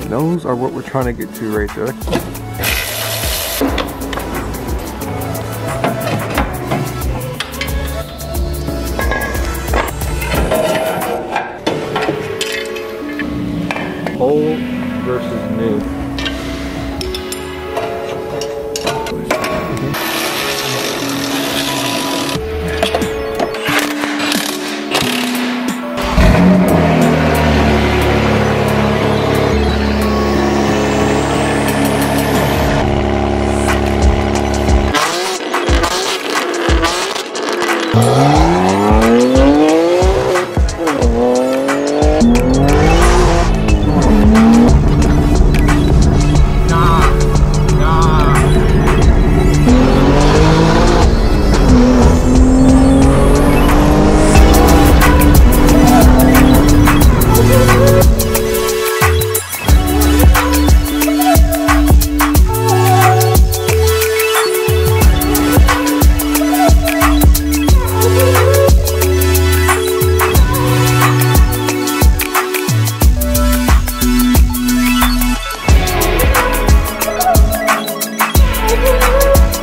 Those are what we're trying to get to right there. Old versus new.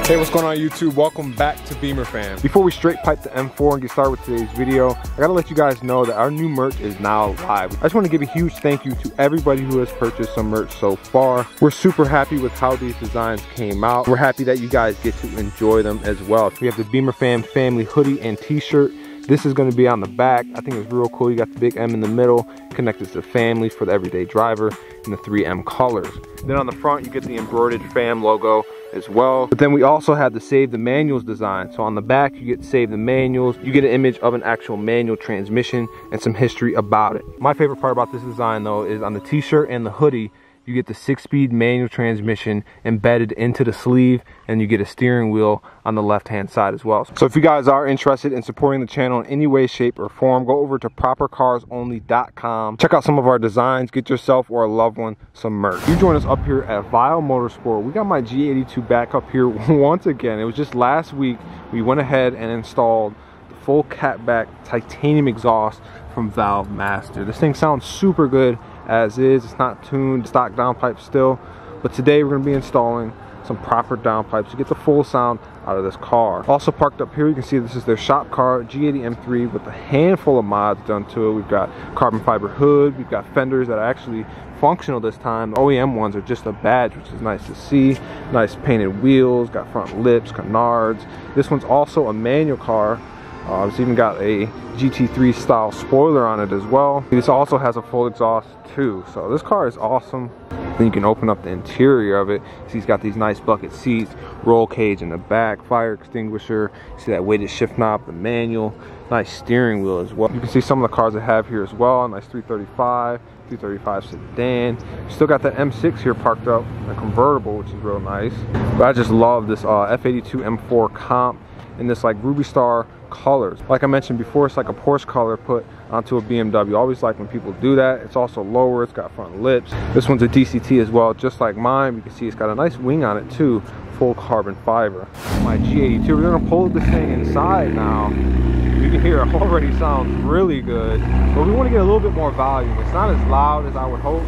Hey, what's going on YouTube? Welcome back to Beemer Fam. Before we straight pipe the M4 and get started with today's video, I gotta let you guys know that our new merch is now live. I just want to give a huge thank you to everybody who has purchased some merch so far. We're super happy with how these designs came out. We're happy that you guys get to enjoy them as well. We have the Beemer Fam family hoodie and t-shirt. This is going to be on the back. I think it's real cool. You got the big M in the middle, connected to family for the everyday driver, and the 3M colors. Then on the front, you get the embroidered fam logo as well. But then we also have the Save the Manuals design. So on the back, you get Save the Manuals. You get an image of an actual manual transmission and some history about it. My favorite part about this design though is on the t-shirt and the hoodie, you get the 6-speed manual transmission embedded into the sleeve, and you get a steering wheel on the left-hand side as well. So if you guys are interested in supporting the channel in any way, shape, or form, go over to propercarsonly.com. Check out some of our designs. Get yourself or a loved one some merch. You join us up here at Vile Motorsports. We got my G82 back up here once again. It was just last week we went ahead and installed the full catback titanium exhaust from Valve Master. This thing sounds super good as is. It's not tuned, stock downpipe still, but today we're going to be installing some proper downpipes to get the full sound out of this car. Also parked up here, you can see this is their shop car, G80 M3, with a handful of mods done to it. We've got carbon fiber hood, we've got fenders that are actually functional this time. The OEM ones are just a badge, which is nice to see. Nice painted wheels, got front lips, canards. This one's also a manual car. It's even got a GT3 style spoiler on it as well. This also has a full exhaust too. So this car is awesome. Then you can open up the interior of it. See, it's got these nice bucket seats, roll cage in the back, fire extinguisher. See that weighted shift knob, the manual, nice steering wheel as well. You can see some of the cars I have here as well. Nice 335 sedan. Still got that M6 here parked up, a convertible, which is real nice. But I just love this F82 M4 comp in this like Ruby Star colors. Like I mentioned before, it's like a Porsche color put onto a BMW. I always like when people do that. It's also lower, it's got front lips. This one's a DCT as well, just like mine. You can see it's got a nice wing on it too, full carbon fiber. My G82, we're gonna pull this thing inside now. You can hear it already sounds really good, but we want to get a little bit more volume. It's not as loud as I would hope.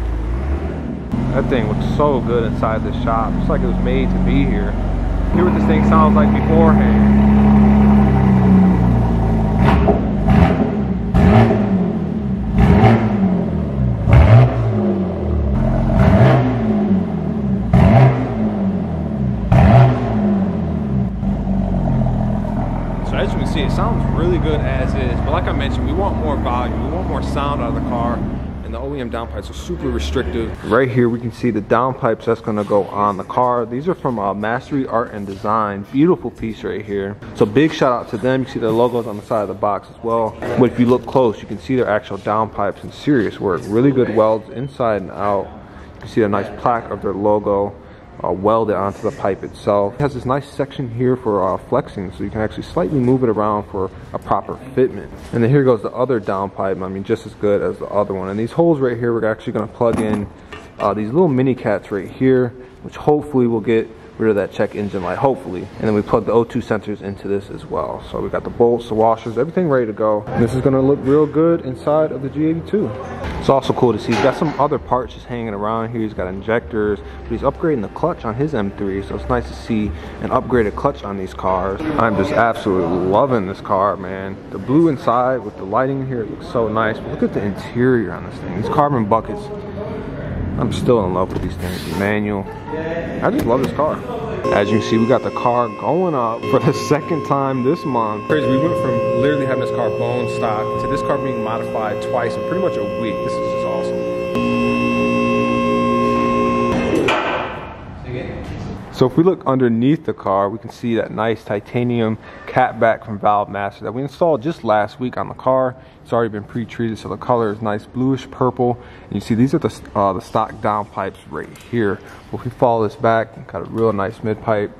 That thing looks so good inside the shop. It's like it was made to be here. Hear what this thing sounds like beforehand. So as you can see, it sounds really good as is, but like I mentioned, we want more volume, we want more sound out of the car, and the OEM downpipes are super restrictive. Right here we can see the downpipes that's going to go on the car. These are from Mastery Art and Design. Beautiful piece right here. So big shout out to them. You see their logos on the side of the box as well. But if you look close, you can see their actual downpipes in serious work. Really good welds inside and out. You can see a nice plaque of their logo welded onto the pipe itself. It has this nice section here for flexing, so you can actually slightly move it around for a proper fitment. And then here goes the other downpipe. I mean, just as good as the other one. And these holes right here, we're actually going to plug in these little mini cats right here, which hopefully will get rid of that check engine light, hopefully. And then we plug the O2 sensors into this as well. So we got the bolts, the washers, everything ready to go. And this is gonna look real good inside of the G82. It's also cool to see he's got some other parts just hanging around here. He's got injectors, but he's upgrading the clutch on his M3, so it's nice to see an upgraded clutch on these cars. I'm just absolutely loving this car, man. The blue inside with the lighting in here, it looks so nice. But look at the interior on this thing. These carbon buckets, I'm still in love with these things. The manual, I just love this car. As you can see, we got the car going up for the second time this month. Crazy, we went from literally having this car bone stock to this car being modified twice in pretty much a week. This is just awesome. So if we look underneath the car, we can see that nice titanium catback from Vile Master that we installed just last week on the car. It's already been pre-treated, so the color is nice bluish purple. And you see these are the stock downpipes right here. If we follow this back, got a real nice mid-pipe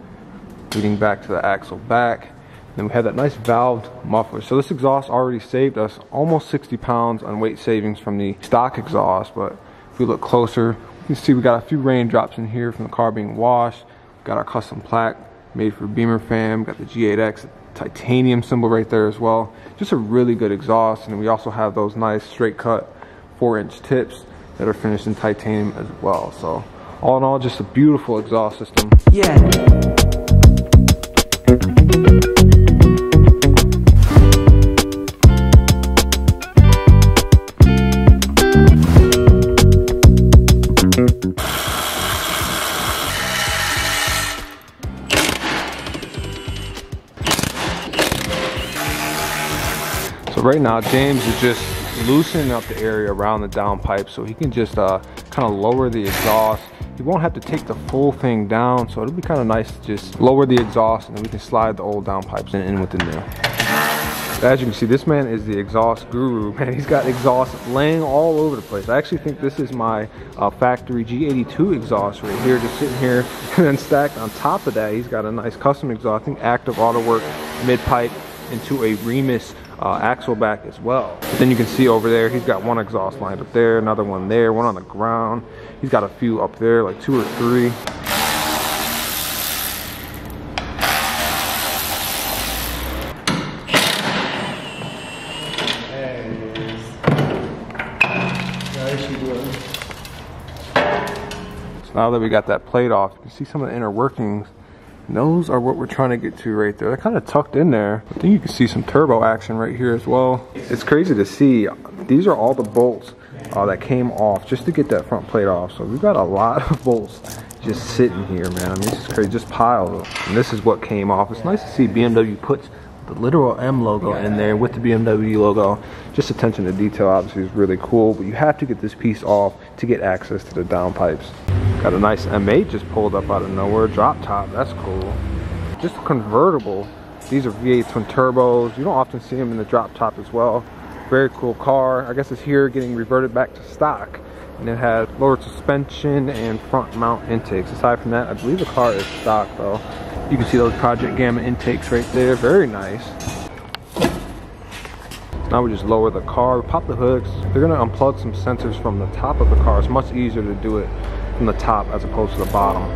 leading back to the axle back. Then we have that nice valved muffler. So this exhaust already saved us almost 60 pounds on weight savings from the stock exhaust. But if we look closer, you can see we got a few raindrops in here from the car being washed. Got our custom plaque made for Beemer Fam. Got the G8X titanium symbol right there as well. Just a really good exhaust. And we also have those nice straight cut 4-inch tips that are finished in titanium as well. So all in all, just a beautiful exhaust system. Yeah. So right now, James is just loosening up the area around the downpipe so he can just kind of lower the exhaust. He won't have to take the full thing down, so it'll be kind of nice to just lower the exhaust and then we can slide the old downpipes in with the new. As you can see, this man is the exhaust guru, man. He's got exhaust laying all over the place. I actually think this is my factory G82 exhaust right here, just sitting here. And then stacked on top of that, he's got a nice custom exhaust, I think Active Auto Work mid-pipe into a Remus axle back as well. But then you can see over there, he's got one exhaust lined up there, another one there, one on the ground. He's got a few up there, like 2 or 3. So now that we got that plate off, you can see some of the inner workings. And those are what we're trying to get to right there. They're kind of tucked in there. I think you can see some turbo action right here as well. It's crazy to see. These are all the bolts that came off just to get that front plate off. So we've got a lot of bolts just sitting here, man. I mean, this is crazy, just piles. And this is what came off. It's nice to see BMW puts the literal M logo in there with the BMW logo. Just attention to detail obviously is really cool, but you have to get this piece off to get access to the downpipes. Got a nice M8 just pulled up out of nowhere, drop top, that's cool. Just a convertible. These are V8 twin turbos. You don't often see them in the drop top as well. Very cool car. I guess it's here getting reverted back to stock. And it has lowered suspension and front mount intakes. Aside from that, I believe the car is stock though. You can see those Project Gamma intakes right there, very nice. Now we just lower the car, pop the hoods. They're gonna unplug some sensors from the top of the car. It's much easier to do it from the top as opposed to the bottom.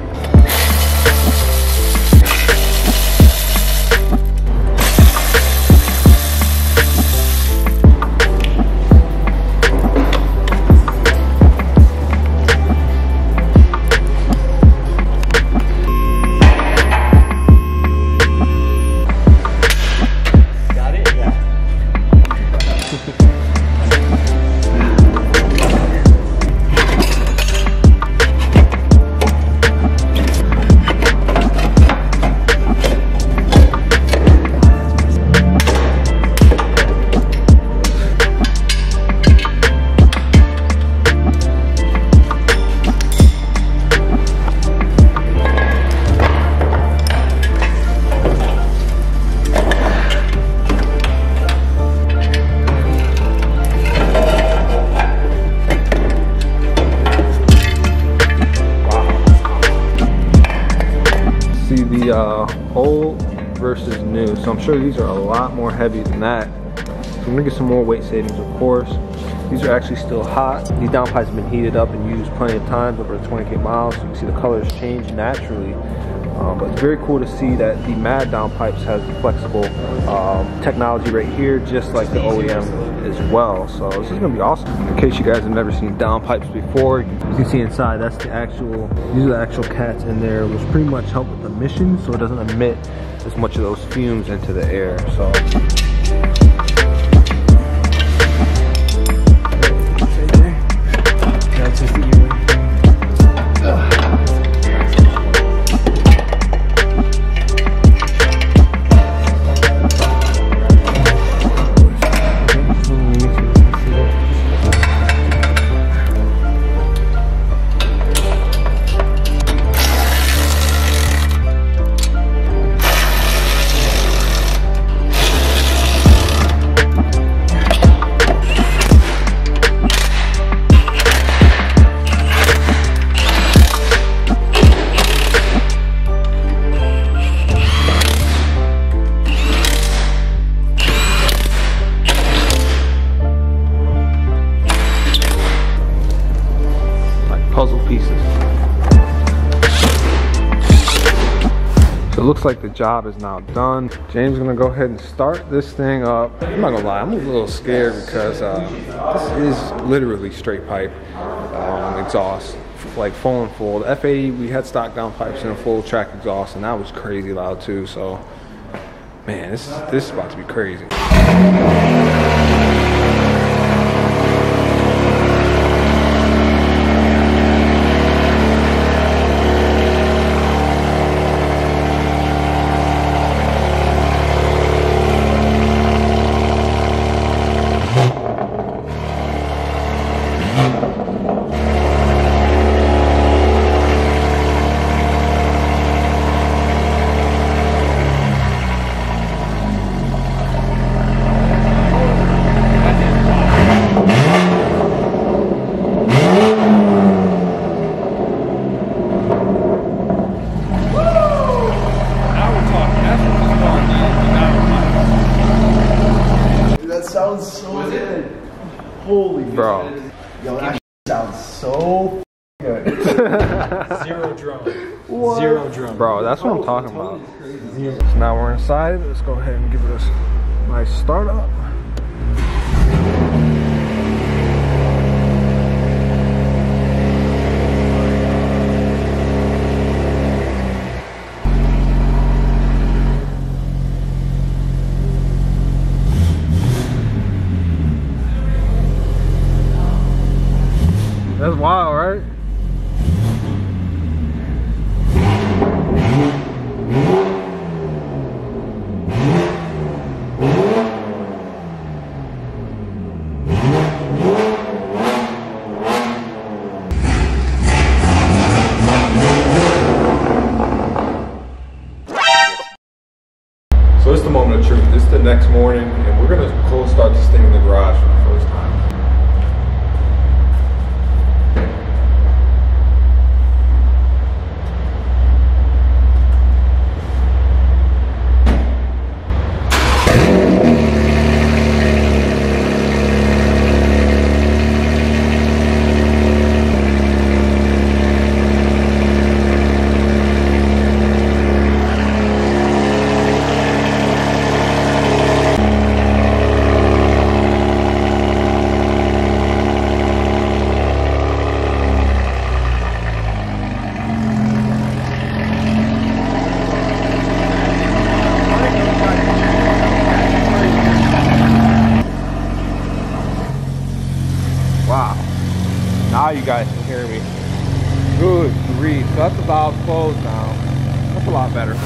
Old versus new, so I'm sure these are a lot more heavy than that. So I'm gonna get some more weight savings, of course. These are actually still hot. These downpipes have been heated up and used plenty of times, over 20K miles. So you can see the colors change naturally But it's very cool to see that the Mad Downpipes has the flexible technology right here, just like the OEM as well. So this is gonna be awesome. In case you guys have never seen Downpipes before, you can see inside, that's the actual, these are the actual cats in there, which pretty much help with emissions, so it doesn't emit as much of those fumes into the air. So that's just the unit. Puzzle pieces. So it looks like the job is now done. James is gonna go ahead and start this thing up. I'm not gonna lie, I'm a little scared because this is literally straight pipe exhaust, like full and full. The F80, we had stock downpipes and a full track exhaust, and that was crazy loud too. So, man, this is about to be crazy. Sounds so good. Holy bro. Yo, that sounds so good. Zero drum. What? Zero drum. Bro, that's what I'm talking about. So now we're inside. Let's go ahead and give it a nice start up. That's wild, right? So it's the moment of truth. This is the next morning, and we're gonna cold start this thing in the garage for the first time. Wow, now you guys can hear me. Good grief, so that's the valve closed now. That's a lot better.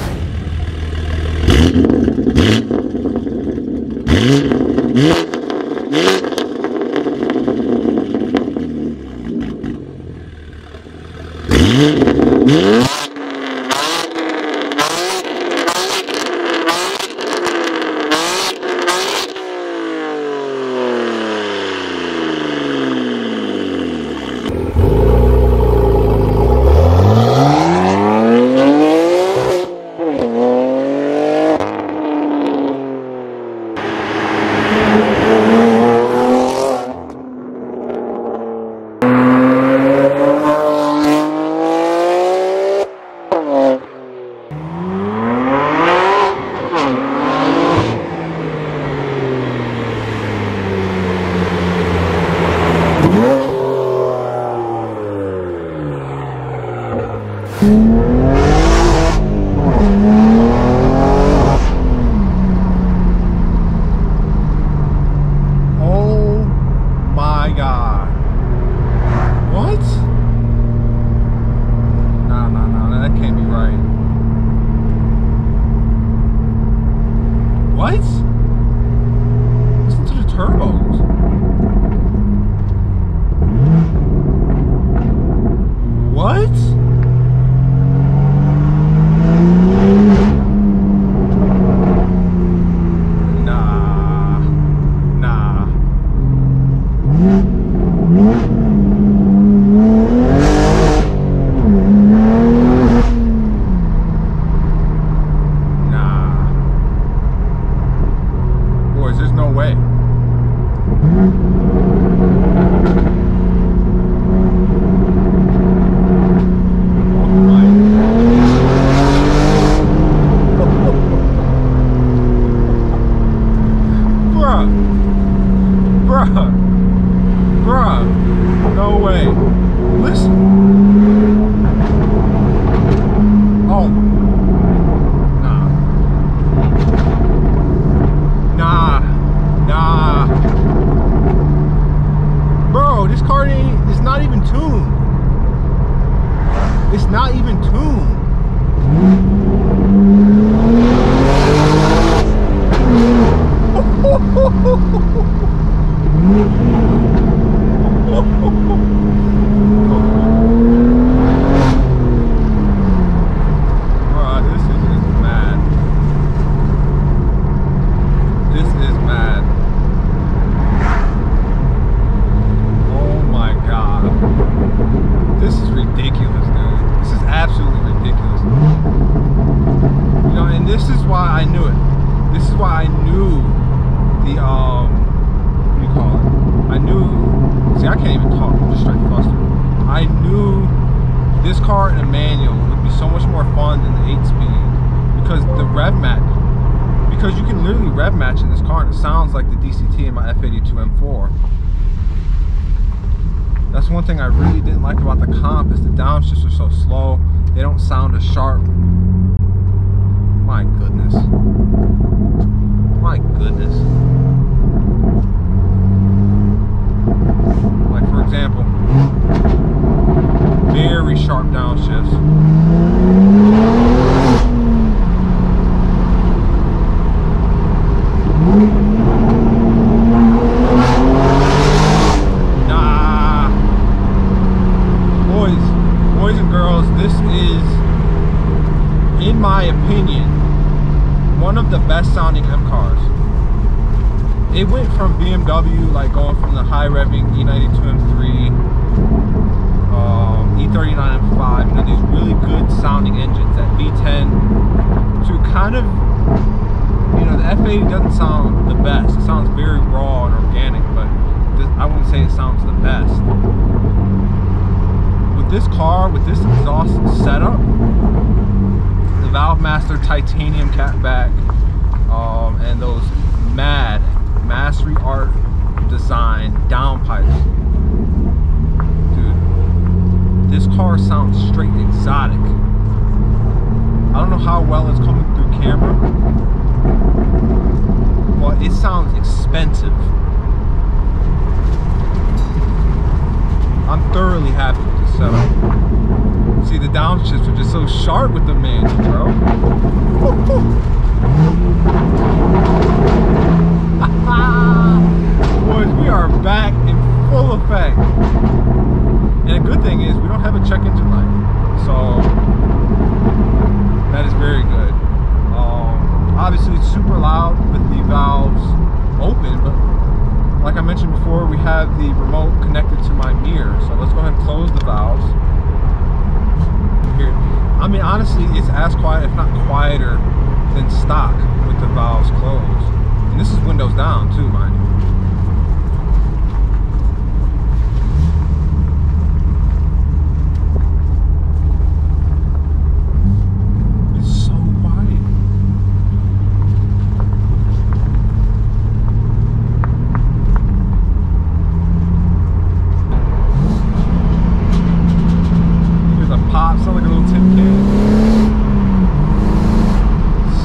Bruh. Bruh. No way. Listen. Oh. Nah. Nah. Nah. Bro, this car is not even tuned. It's not even tuned. Bruh, this is just mad. This is mad. Oh my god. This is ridiculous, dude. This is absolutely ridiculous. You know, and this is why I knew it. This is why I knew the, what do you call it? I knew, see, I can't even talk, I'm just straight flustered. I knew this car in a manual would be so much more fun than the 8-speed because the rev match, because you can literally rev match in this car and it sounds like the DCT in my F82 M4. That's one thing I really didn't like about the comp is the downshifts are so slow. They don't sound as sharp. My goodness. My goodness. Like for example, very sharp downshifts. Nah. Boys and girls, this is, in my opinion, one of the best sounding M cars. It went from BMW, like going from the high revving E92 M3, E39 M5, you know, these really good sounding engines, that V10, to kind of, you know, the F80 doesn't sound the best. It sounds very raw and organic, but I wouldn't say it sounds the best. With this car, with this exhaust setup, the Valve Master titanium catback, and those mad Mastery Art design downpipes. Dude, this car sounds straight exotic. I don't know how well it's coming through camera, but it sounds expensive. I'm thoroughly happy with this setup. See, the downshifts are just so sharp with the manual, bro. Boys, we are back in full effect. And a good thing is we don't have a check engine light, so that is very good. Obviously it's super loud with the valves open, but like I mentioned before, we have the remote connected to my mirror, so let's go ahead and close the valves. Here, I mean, honestly, it's as quiet, if not quieter, than stock with the valves closed. And this is windows down too, mind you. Sound like a little tin can.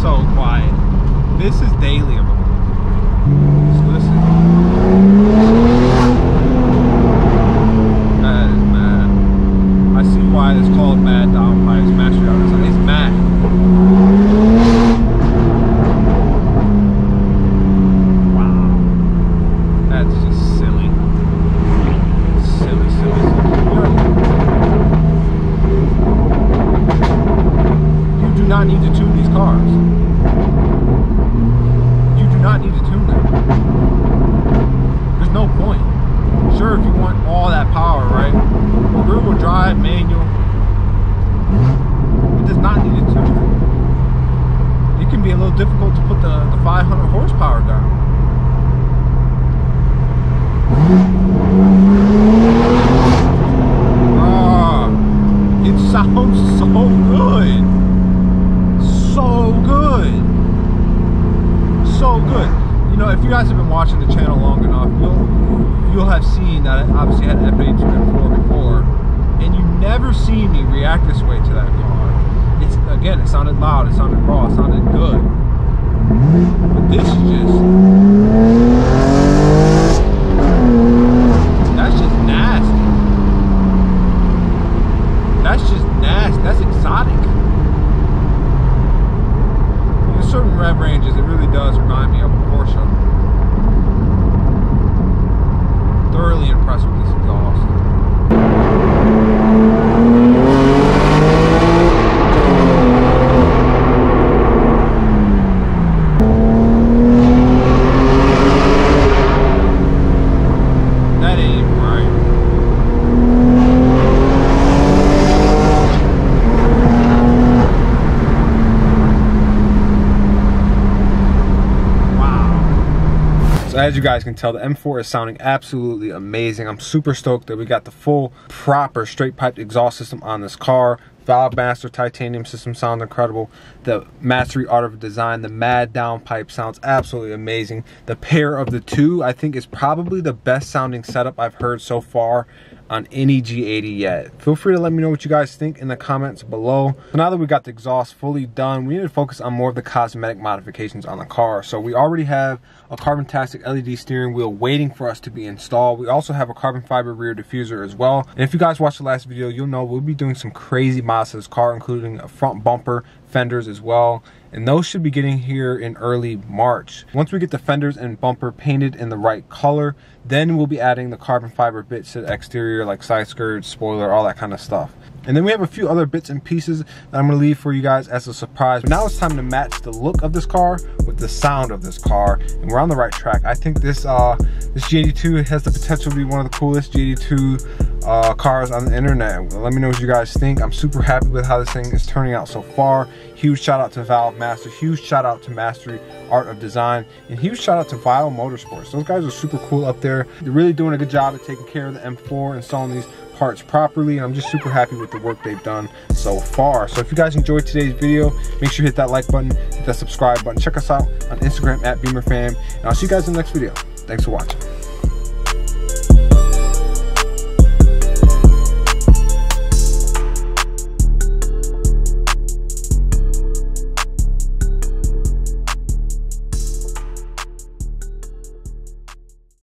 So quiet. This is daily of them. Just listen. That is mad. I see why it's called Mad Downpipes Mastery Art. It's mad. Wow. That's just silly. Silly. Not need to tune these cars. You do not need to tune them. There's no point. Sure, if you want all that power, right? But rear wheel drive, manual, it does not need to tune. It can be a little difficult to put the 500 horsepower down. It sounds so good. So good. You know, if you guys have been watching the channel long enough, you'll have seen that I obviously had an F82 M4 before, and you never see me react this way to that car. It's, again, it sounded loud, it sounded raw, it sounded good. But this is just, that's just nasty. That's just nasty, that's exotic. There's certain rev ranges, it really does remind me of a Porsche. Thoroughly impressed with this exhaust. That ain't even right. So as you guys can tell, the M4 is sounding absolutely amazing. I'm super stoked that we got the full, proper, straight piped exhaust system on this car. Valve Master titanium system sounds incredible. The Mastery Art of Design, the Mad Downpipe sounds absolutely amazing. The pair of the two, I think, is probably the best sounding setup I've heard so far on any G80 yet. Feel free to let me know what you guys think in the comments below. So now that we got the exhaust fully done, we need to focus on more of the cosmetic modifications on the car. So we already have a carbon-tastic LED steering wheel waiting for us to be installed. We also have a carbon fiber rear diffuser as well. And if you guys watched the last video, you'll know we'll be doing some crazy mods to this car, including a front bumper, fenders as well, and those should be getting here in early March. Once we get the fenders and bumper painted in the right color, then we'll be adding the carbon fiber bits to the exterior, like side skirts, spoiler, all that kind of stuff. And then we have a few other bits and pieces that I'm going to leave for you guys as a surprise. But now it's time to match the look of this car with the sound of this car, and we're on the right track. I think this this G82 has the potential to be one of the coolest G82 cars on the internet. Let me know what you guys think. I'm super happy with how this thing is turning out so far. Huge shout out to Valve Master, huge shout out to Mastery Art of Design, and huge shout out to Vile Motorsports. Those guys are super cool up there. They're really doing a good job at taking care of the M4, installing these parts properly, and I'm just super happy with the work they've done so far. So if you guys enjoyed today's video, make sure you hit that like button, hit that subscribe button. Check us out on Instagram at Beemer Fam, and I'll see you guys in the next video. Thanks for watching.